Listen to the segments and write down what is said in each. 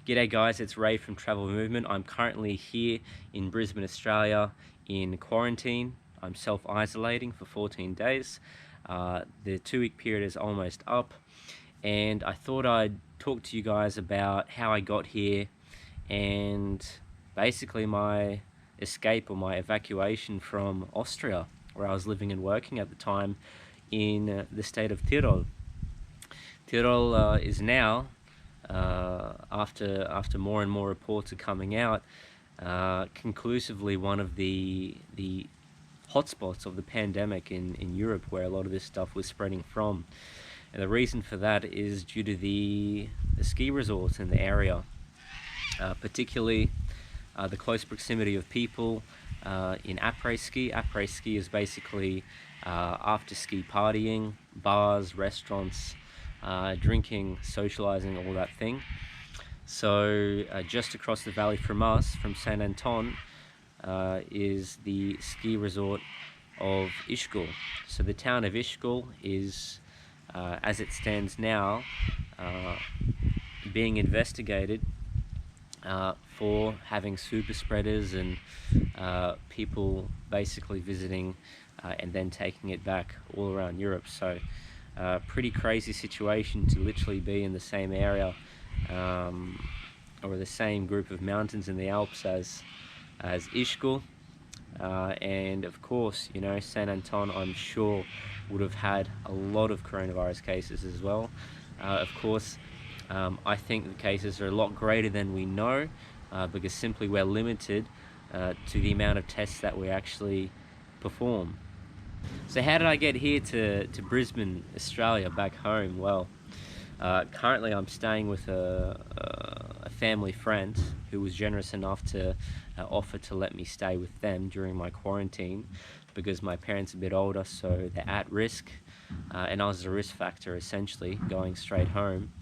G'day guys, it's Ray from Travel Movement. I'm currently here in Brisbane, Australia in quarantine. I'm self-isolating for 14 days. The 2-week period is almost up, and I thought I'd talk to you guys about how I got here and basically my escape or my evacuation from Austria, where I was living and working at the time in the state of Tyrol. Tyrol is now, after more and more reports are coming out, conclusively one of the hotspots of the pandemic in Europe, where a lot of this stuff was spreading from. And the reason for that is due to the ski resorts in the area, particularly the close proximity of people in après-ski. Après-ski is basically after-ski partying, bars, restaurants, drinking, socializing, all that thing. So just across the valley from us, from Saint Anton, is the ski resort of Ischgl. So the town of Ischgl is, as it stands now, being investigated for having super spreaders and people basically visiting and then taking it back all around Europe. So pretty crazy situation to literally be in the same area or the same group of mountains in the Alps as Ischgl. And of course, you know, Saint Anton, I'm sure, would have had a lot of coronavirus cases as well. Of course, I think the cases are a lot greater than we know, because simply we're limited to the amount of tests that we actually perform. So how did I get here to Brisbane, Australia, back home? Well, currently I'm staying with a family friend who was generous enough to offer to let me stay with them during my quarantine, because my parents are a bit older, so they're at risk, and I was a risk factor essentially going straight home.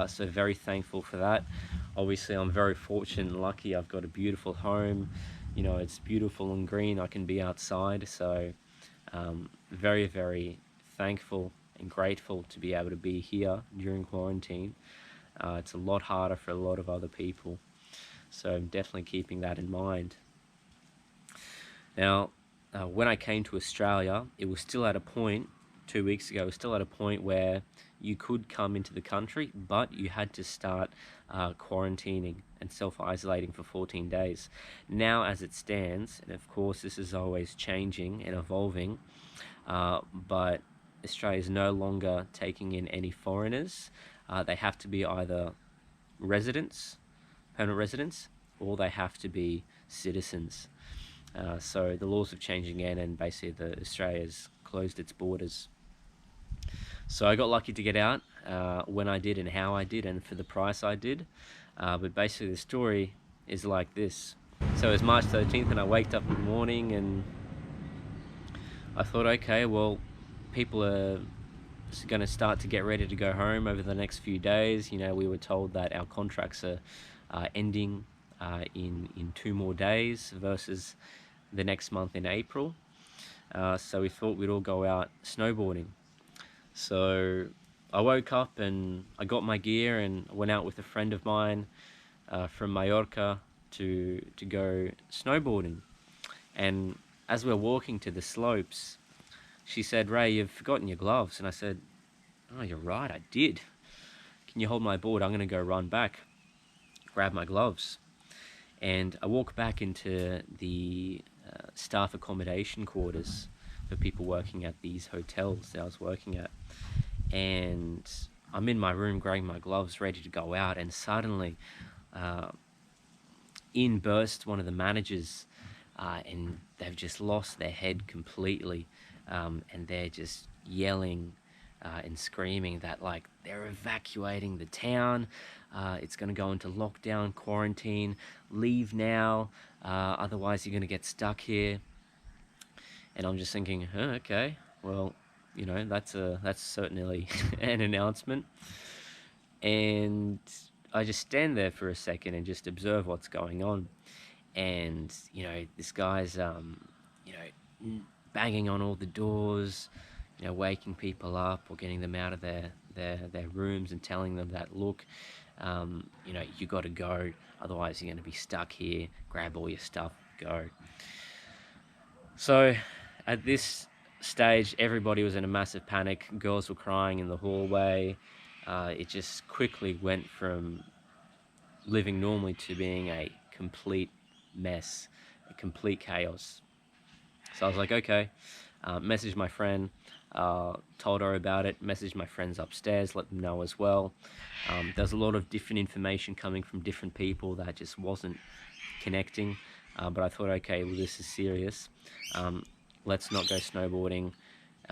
So very thankful for that. Obviously I'm very fortunate and lucky. I've got a beautiful home, you know, it's beautiful and green. I can be outside, so very, very thankful and grateful to be able to be here during quarantine. It's a lot harder for a lot of other people, so I'm definitely keeping that in mind. Now, when I came to Australia, it was still at a point, 2 weeks ago, it was still at a point where you could come into the country, but you had to start quarantining and self-isolating for 14 days. Now, as it stands, and of course this is always changing and evolving, but Australia is no longer taking in any foreigners. They have to be either residents, permanent residents, or they have to be citizens. So the laws have changed again, and basically Australia's closed its borders. So I got lucky to get out when I did and how I did and for the price I did. But basically the story is like this. So it was March 13th and I waked up in the morning and I thought, okay, well, people are going to start to get ready to go home over the next few days. You know, we were told that our contracts are ending in 2 more days versus the next month in April. So we thought we'd all go out snowboarding. So I woke up and I got my gear and went out with a friend of mine from Mallorca to go snowboarding. And as we're walking to the slopes, she said, "Ray, you've forgotten your gloves." And I said, "Oh, you're right, I did. Can you hold my board? I'm going to go run back, grab my gloves." And I walk back into the staff accommodation quarters for people working at these hotels that I was working at. And I'm in my room grabbing my gloves, ready to go out, and suddenly in burst one of the managers, and they've just lost their head completely, and they're just yelling and screaming that, like, they're evacuating the town, it's going to go into lockdown, quarantine, leave now, otherwise you're going to get stuck here. And I'm just thinking, okay, well, you know, that's certainly an announcement. And I just stand there for a second and just observe what's going on. And, you know, this guy's, you know, banging on all the doors, you know, waking people up or getting them out of their rooms and telling them that, look, You know, you got to go, otherwise you're going to be stuck here. Grab all your stuff, go. So at this stage, everybody was in a massive panic. Girls were crying in the hallway. It just quickly went from living normally to being a complete mess, a complete chaos. So I was like, okay, messaged my friend, told her about it, messaged my friends upstairs, let them know as well. There's a lot of different information coming from different people that just wasn't connecting, but I thought, okay, well, this is serious. Let's not go snowboarding,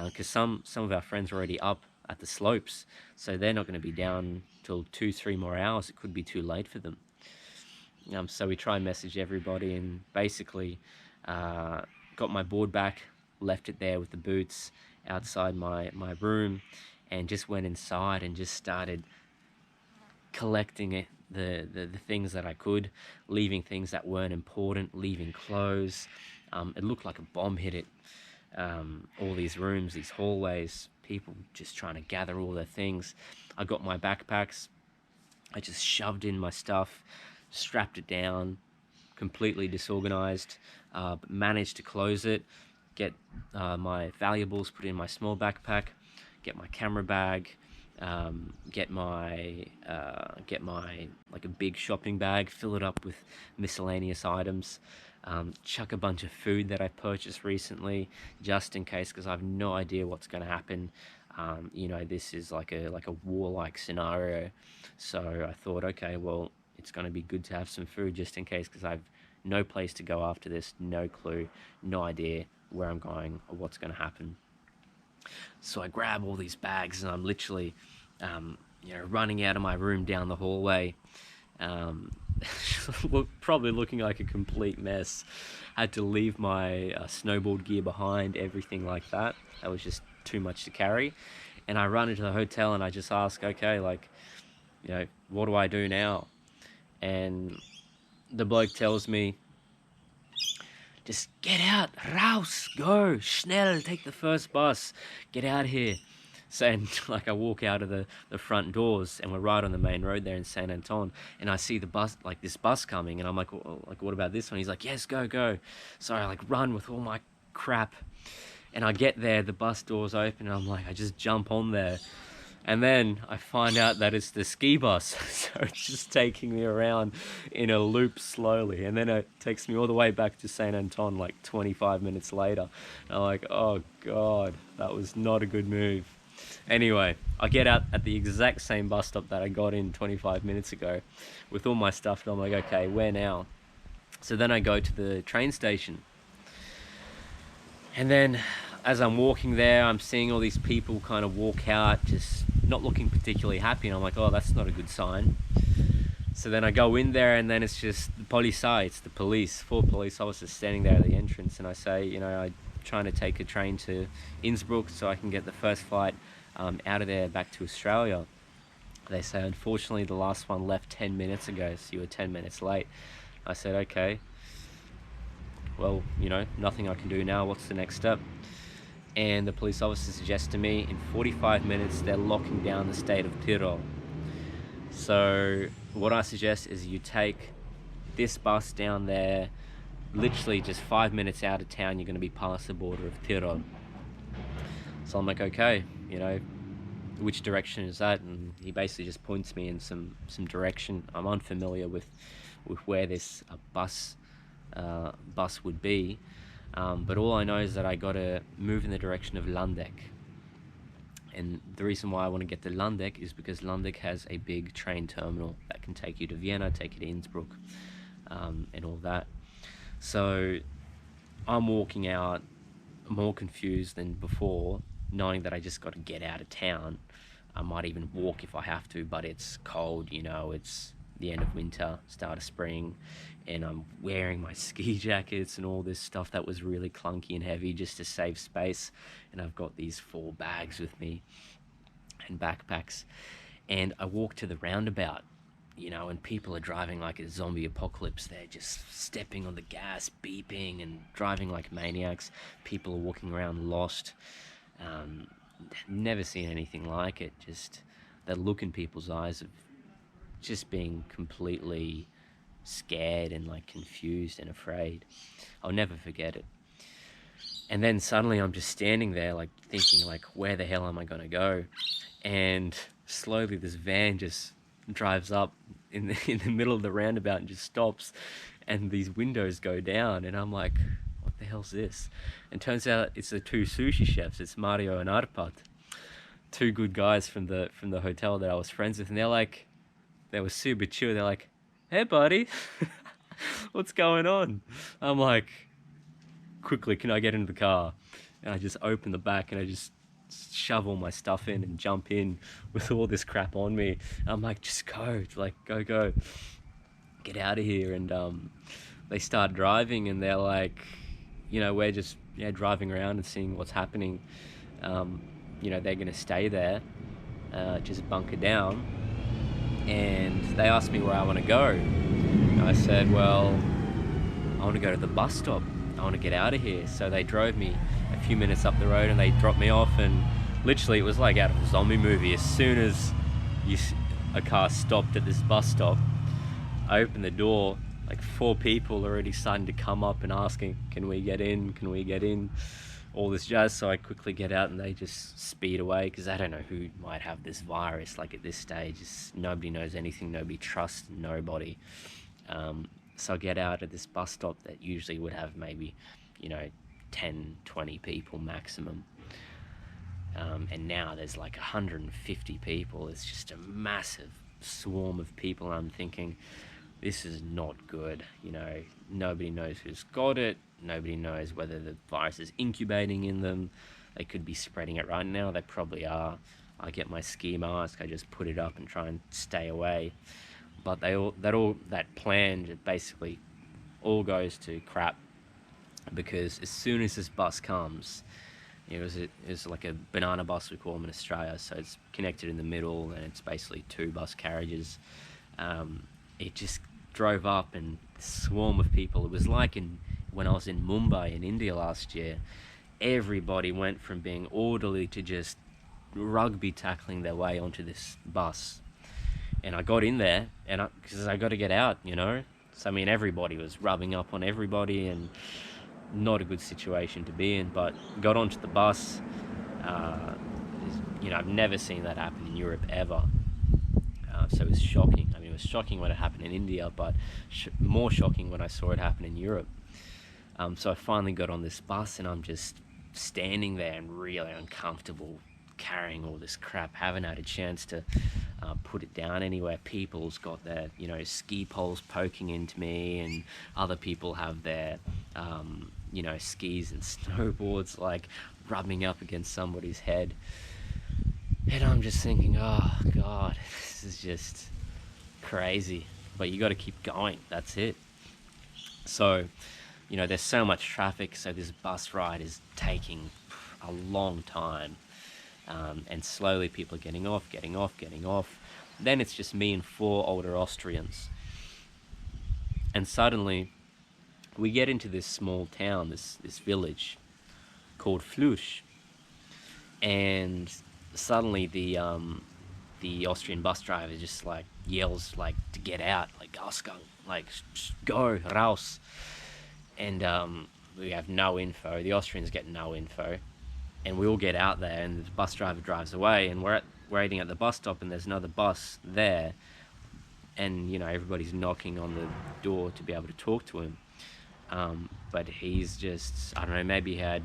because some of our friends are already up at the slopes, so they're not going to be down till 2-3 more hours. It could be too late for them. So we try and message everybody, and basically got my board back, left it there with the boots outside my room, and just went inside and just started collecting it, the things that I could, leaving things that weren't important, leaving clothes. It looked like a bomb hit it. All these rooms, these hallways, people just trying to gather all their things. I got my backpacks, I just shoved in my stuff, strapped it down, completely disorganized, but managed to close it, get my valuables put in my small backpack, get my camera bag, get my like a big shopping bag, fill it up with miscellaneous items, chuck a bunch of food that I purchased recently, just in case, because I have no idea what's going to happen. You know, this is like a warlike scenario, so I thought, okay, well, it's going to be good to have some food just in case, because I've no place to go after this, no clue, no idea where I'm going or what's going to happen. So I grab all these bags and I'm literally, you know, running out of my room down the hallway, um, probably looking like a complete mess. Had to leave my snowboard gear behind, everything like that. That was just too much to carry. And I run into the hotel and I just ask, okay, like, you know, what do I do now? And the bloke tells me, just get out, raus, go, schnell, take the first bus, get out here. So, and like I walk out of the front doors and we're right on the main road there in Saint Anton, and I see the bus, like this bus coming, and I'm like, well, like, what about this one? He's like, yes, go, go. So I like run with all my crap, and I get there, the bus doors open, and I'm like, I just jump on there. And then I find out that it's the ski bus. So it's just taking me around in a loop slowly. And then it takes me all the way back to St. Anton like 25 minutes later. And I'm like, oh God, that was not a good move. Anyway, I get out at the exact same bus stop that I got in 25 minutes ago with all my stuff. And I'm like, okay, where now? So then I go to the train station. And then as I'm walking there, I'm seeing all these people kind of walk out, just not looking particularly happy. And I'm like, oh, that's not a good sign. So then I go in there, and then it's just the polizei, it's the police, 4 police officers standing there at the entrance. And I say, you know, I'm trying to take a train to Innsbruck so I can get the first flight out of there back to Australia. They say, unfortunately, the last one left 10 minutes ago, so you were 10 minutes late. I said, okay, well, you know, nothing I can do now. What's the next step? And the police officer suggests to me, in 45 minutes, they're locking down the state of Tyrol. So what I suggest is you take this bus down there, literally just 5 minutes out of town, you're going to be past the border of Tyrol. So I'm like, okay, you know, which direction is that? And he basically just points me in some direction. I'm unfamiliar with where this bus would be, but all I know is that I got to move in the direction of Landeck. And the reason why I want to get to Landeck is because Landeck has a big train terminal that can take you to Vienna, take you to Innsbruck, and all that. So I'm walking out more confused than before, knowing that I just got to get out of town. I might even walk if I have to, but it's cold, you know, it's the end of winter, start of spring, and I'm wearing my ski jackets and all this stuff that was really clunky and heavy just to save space. And I've got these 4 bags with me and backpacks. And I walk to the roundabout, you know, and people are driving like a zombie apocalypse. They're just stepping on the gas, beeping and driving like maniacs. People are walking around lost. Never seen anything like it. Just that look in people's eyes of just being completely scared and like confused and afraid. I'll never forget it. And then suddenly I'm just standing there like thinking like, where the hell am I gonna go? And slowly this van just drives up in the middle of the roundabout and just stops, and these windows go down, and I'm like, what the hell's this? And turns out it's the two sushi chefs. It's Mario and Arpat, two good guys from the hotel that I was friends with, and they were super chill. They're like, hey buddy, what's going on? I'm like, quickly, can I get into the car? And I just open the back and I just shove all my stuff in and jump in with all this crap on me. I'm like, just go, like, go, get out of here. And they start driving, and they're like, we're just driving around and seeing what's happening. They're gonna stay there, just bunker down. And they asked me where I want to go. And I said, well, I want to go to the bus stop. I want to get out of here. So they drove me a few minutes up the road and they dropped me off, and literally it was like out of a zombie movie. As soon as a car stopped at this bus stop, I opened the door, like 4 people already starting to come up and asking, can we get in, all this jazz. So I quickly get out and they just speed away, because I don't know who might have this virus. Like at this stage, nobody knows anything, nobody trusts nobody. So I get out at this bus stop that usually would have maybe 10, 20 people maximum, and now there's like 150 people. It's just a massive swarm of people. I'm thinking, this is not good. Nobody knows who's got it, nobody knows whether the virus is incubating in them. They could be spreading it right now, they probably are. I get my ski mask, I just put it up and try and stay away. But that plan basically all goes to crap, because as soon as this bus comes, it was like a banana bus, we call them in Australia, so it's connected in the middle and it's basically 2 bus carriages. It just drove up, and a swarm of people. It was like when I was in Mumbai in India last year. Everybody went from being orderly to just rugby tackling their way onto this bus. And I got in there, and because I got to get out, So everybody was rubbing up on everybody, and not a good situation to be in. But got onto the bus. I've never seen that happen in Europe ever. So it was shocking. It was shocking when it happened in India, but more shocking when I saw it happen in Europe. So I finally got on this bus, and I'm just standing there and really uncomfortable, carrying all this crap, haven't had a chance to put it down anywhere. People's got their ski poles poking into me, and other people have their skis and snowboards like rubbing up against somebody's head. And I'm just thinking, oh god, this is just crazy. But you got to keep going, that's it. So there's so much traffic, so this bus ride is taking a long time. And slowly people are getting off. Then it's just me and 4 older Austrians. And suddenly we get into this small town, this village called Flush. And suddenly the Austrian bus driver just like yells like to get out, like Ausgang, like go, raus. And we have no info. The Austrians get no info. And we all get out there, and the bus driver drives away, and we're waiting at the bus stop, and there's another bus there, and everybody's knocking on the door to be able to talk to him, but he's just, I don't know, maybe he had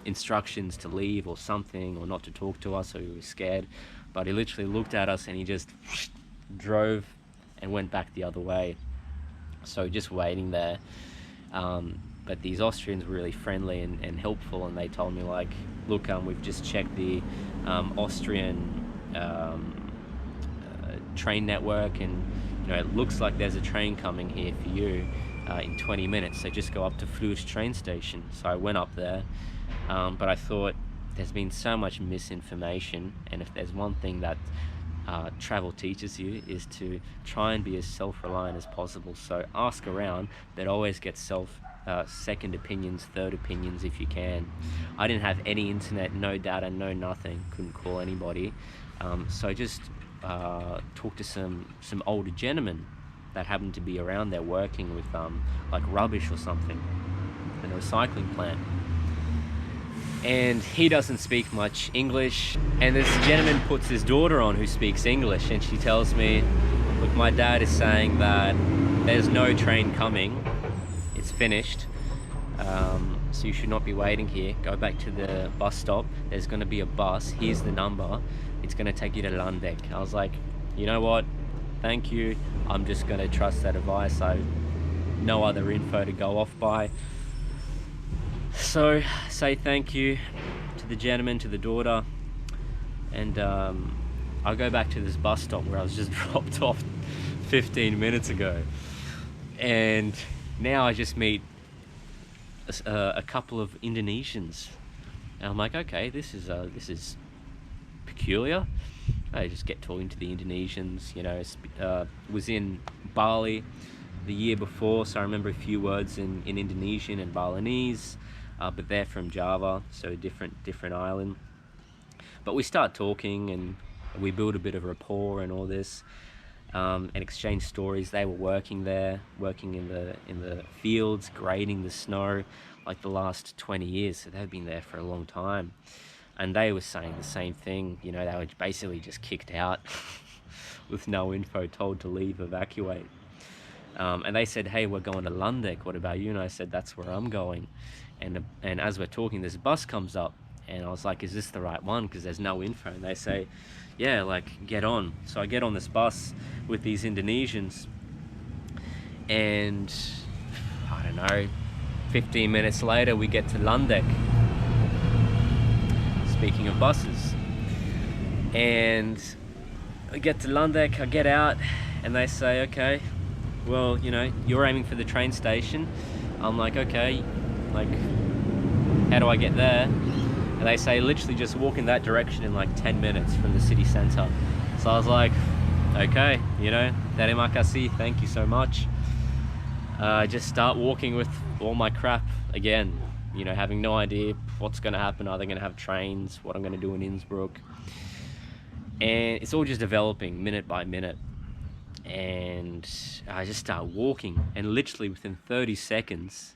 instructions to leave or something, or not to talk to us, so he was scared. But he literally looked at us and he just drove and went back the other way. So just waiting there. But these Austrians were really friendly and helpful, and they told me like, look, we've just checked the Austrian train network, and it looks like there's a train coming here for you in 20 minutes, so just go up to Flush train station. So I went up there, but I thought, there's been so much misinformation, and if there's one thing that travel teaches you, is to try and be as self-reliant as possible. So ask around, but always get second opinions, third opinions if you can. I didn't have any internet, no data, no nothing, couldn't call anybody. So just talked to some older gentlemen that happened to be around there working with like rubbish or something in a recycling plant. And he doesn't speak much English, and this gentleman puts his daughter on who speaks English, and she tells me, look, my dad is saying that there's no train coming, it's finished, so you should not be waiting here. Go back to the bus stop, there's going to be a bus, here's the number, it's going to take you to Landeck. I was like, you know what, thank you, I'm just going to trust that advice. I have no other info to go off by. So say thank you to the gentleman, to the daughter, and I'll go back to this bus stop where I was just dropped off 15 minutes ago, and now I just meet a couple of Indonesians, and I'm like, okay, this is peculiar. I just get talking to the Indonesians, you know. Was in Bali the year before, so I remember a few words in Indonesian and Balinese. But they're from Java, so a different island. But we start talking and we build a bit of rapport and all this, and exchange stories. They were working there, working in the fields, grading the snow, like the last 20 years. So they've been there for a long time, and they were saying the same thing. You know, they were basically just kicked out with no info, told to leave, evacuate. And they said, hey, we're going to Landeck, what about you? And I said, that's where I'm going. And as we're talking, this bus comes up, and I was like, is this the right one? Because there's no info. And they say, yeah, like, get on. So I get on this bus with these Indonesians, and I don't know, 15 minutes later, we get to Landeck. Speaking of buses. And I get to Landeck, I get out, and they say, okay, well, you know, you're aiming for the train station. I'm like, okay, like, how do I get there? And they say, literally just walk in that direction in like 10 minutes from the city center. So I was like, okay, you know, terima kasih, thank you so much. Just start walking with all my crap again, you know, having no idea what's going to happen. Are they going to have trains? What I'm going to do in Innsbruck? And it's all just developing minute by minute. And I just start walking, and literally within 30 seconds,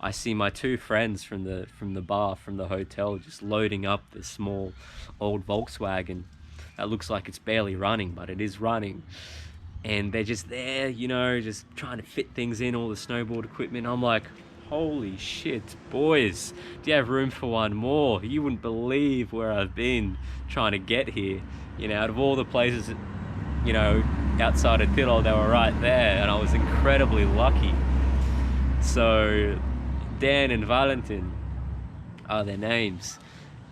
I see my two friends from the bar, from the hotel, just loading up this small old Volkswagen that looks like it's barely running, but it is running. And they're just there, you know, just trying to fit things in, all the snowboard equipment. I'm like, holy shit, boys, do you have room for one more? You wouldn't believe where I've been trying to get here. You know, out of all the places that, you know, outside of Tyrol, they were right there, and I was incredibly lucky. So Dan and Valentin are their names,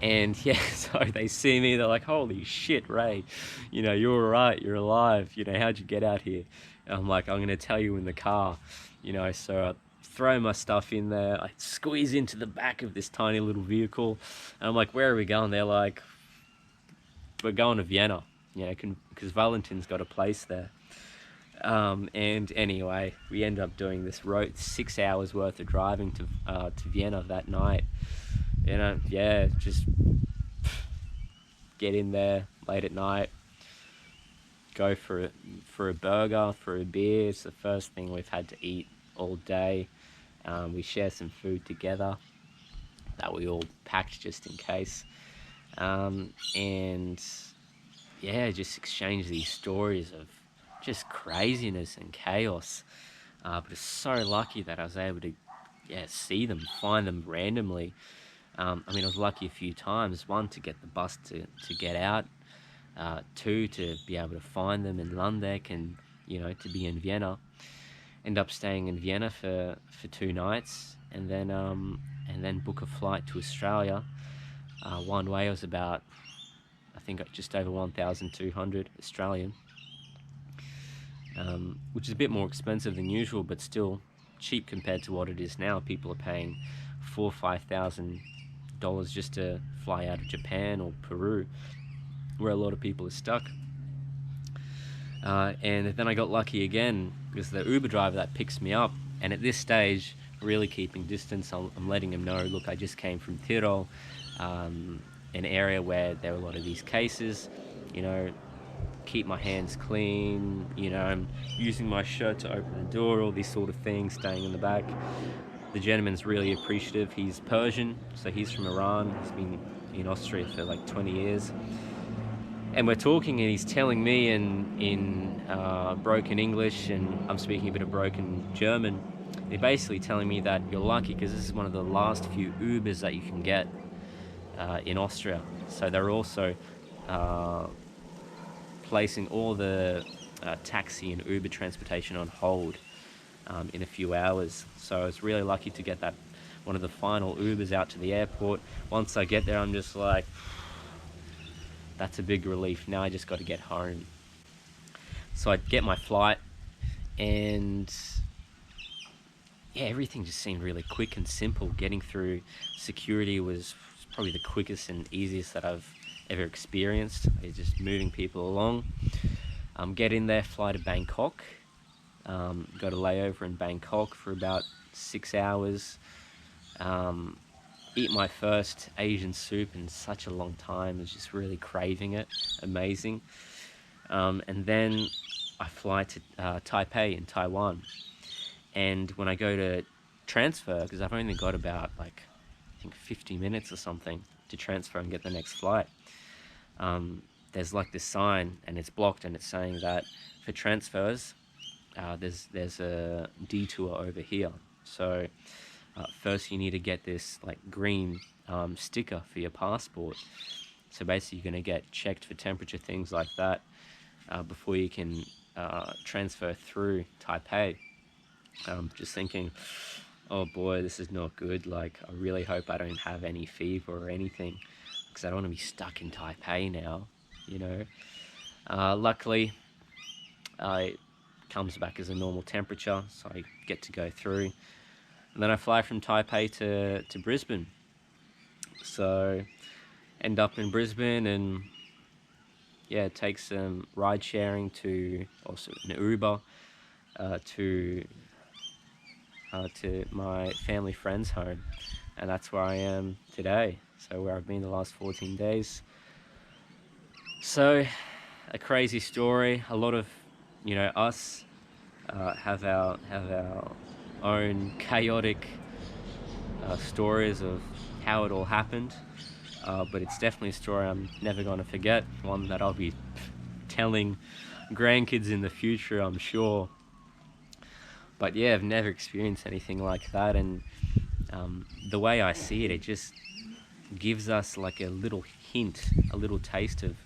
and yeah, so they see me, they're like, holy shit, Ray, you know, you're all right, you're alive, you know, how'd you get out here? And I'm like, I'm gonna tell you in the car, you know. So I throw my stuff in there, I squeeze into the back of this tiny little vehicle, and I'm like, where are we going? They're like, we're going to Vienna, you know, because Valentin's got a place there. And anyway, we end up doing this road, 6 hours worth of driving to Vienna that night. You know, yeah, just get in there late at night, go for a burger, for a beer. It's the first thing we've had to eat all day. We share some food together that we all packed just in case. And yeah, just exchange these stories of just craziness and chaos. But it's so lucky that I was able to see them, find them randomly. I mean, I was lucky a few times. One, to get the bus to get out. Two, to be able to find them in Landeck, and, you know, to be in Vienna. End up staying in Vienna for 2 nights, and then book a flight to Australia. One way was about, I think, just over 1,200 Australian, which is a bit more expensive than usual, but still cheap compared to what it is now. People are paying $4,000 or $5,000 just to fly out of Japan or Peru, where a lot of people are stuck. And then I got lucky again, because the Uber driver that picks me up, and at this stage, really keeping distance, I'm letting him know, look, I just came from Tyrol, an area where there are a lot of these cases, you know, keep my hands clean, you know, I'm using my shirt to open the door, all these sort of things, staying in the back. The gentleman's really appreciative. He's Persian, so he's from Iran. He's been in Austria for like 20 years. And we're talking, and he's telling me in broken English, and I'm speaking a bit of broken German. They're basically telling me that you're lucky because this is one of the last few Ubers that you can get in Austria. So they're also placing all the taxi and Uber transportation on hold in a few hours. So I was really lucky to get that one of the final Ubers out to the airport. Once I get there, I'm just like, that's a big relief. Now I just got to get home. So I get my flight, and yeah, everything just seemed really quick and simple. Getting through security was probably the quickest and easiest that I've ever experienced. Just moving people along. Get in there, fly to Bangkok. Got a layover in Bangkok for about 6 hours. Eat my first Asian soup in such a long time. I was just really craving it. Amazing. And then I fly to Taipei in Taiwan. And when I go to transfer, because I've only got about like, I think 50 minutes or something to transfer and get the next flight, there's like this sign, and it's blocked, and it's saying that for transfers, there's a detour over here. So first you need to get this like green sticker for your passport. So basically you're going to get checked for temperature, things like that, before you can transfer through Taipei. Just thinking, oh boy, this is not good. Like, I really hope I don't have any fever or anything, because I don't want to be stuck in Taipei now, you know. Luckily, it comes back as a normal temperature, so I get to go through. And then I fly from Taipei to Brisbane. So, end up in Brisbane, and yeah, take some ride sharing to, also an Uber, to my family friend's home, and that's where I am today. So where I've been the last 14 days. So a crazy story. A lot of, you know, us have our own chaotic stories of how it all happened, but it's definitely a story I'm never going to forget, one that I'll be telling grandkids in the future, I'm sure. But yeah, I've never experienced anything like that, and the way I see it, it just gives us like a little hint, a little taste of,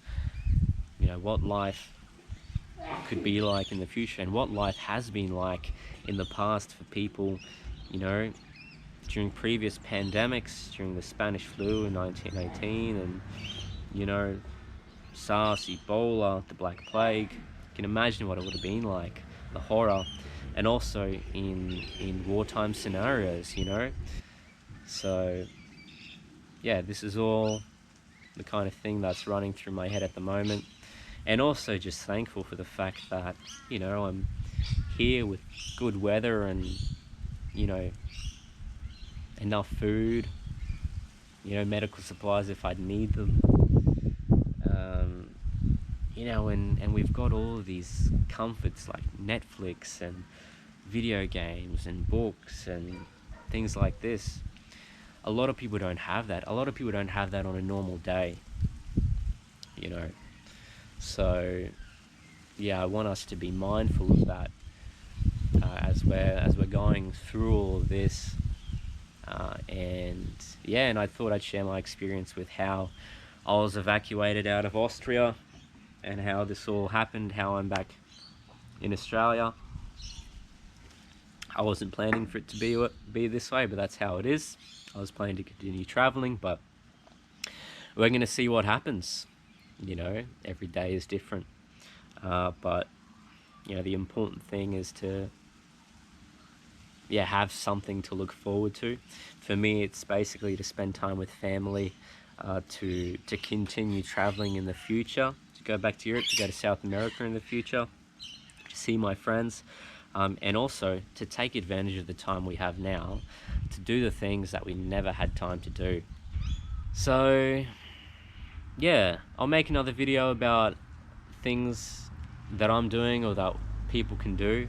you know, what life could be like in the future, and what life has been like in the past for people, you know, during previous pandemics, during the Spanish flu in 1918, and, you know, SARS, Ebola, the Black Plague. You can imagine what it would have been like, the horror. And also in wartime scenarios, you know. So yeah, this is all the kind of thing that's running through my head at the moment. And also just thankful for the fact that, you know, I'm here with good weather and, you know, enough food, you know, medical supplies if I'd need them. You know, and we've got all of these comforts like Netflix and video games and books and things like this. A lot of people don't have that. A lot of people don't have that on a normal day, you know. So yeah, I want us to be mindful of that as we're going through all of this. And yeah, and I thought I'd share my experience with how I was evacuated out of Austria and how this all happened, how I'm back in Australia. I wasn't planning for it to be this way, but that's how it is. I was planning to continue traveling, but we're going to see what happens. You know, every day is different. But, you know, the important thing is to, yeah, have something to look forward to. For me, it's basically to spend time with family, to continue traveling in the future, to go back to Europe, to go to South America in the future, to see my friends, and also to take advantage of the time we have now to do the things that we never had time to do. So yeah, I'll make another video about things that I'm doing or that people can do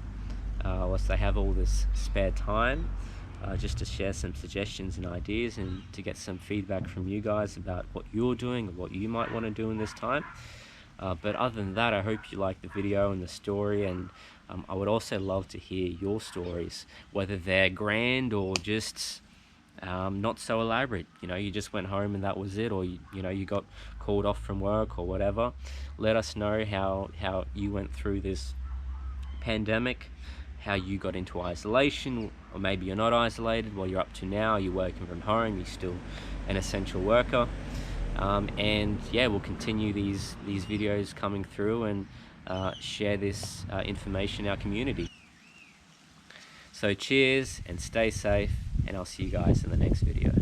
once they have all this spare time, just to share some suggestions and ideas and to get some feedback from you guys about what you're doing or what you might want to do in this time. But other than that, I hope you like the video and the story, and I would also love to hear your stories, whether they're grand or just not so elaborate. You know, you just went home and that was it, or you got called off from work or whatever. Let us know how you went through this pandemic, how you got into isolation, or maybe you're not isolated. What you're up to now, you're working from home, you're still an essential worker. And yeah, we'll continue these videos coming through and share this information in our community. So cheers and stay safe, and I'll see you guys in the next video.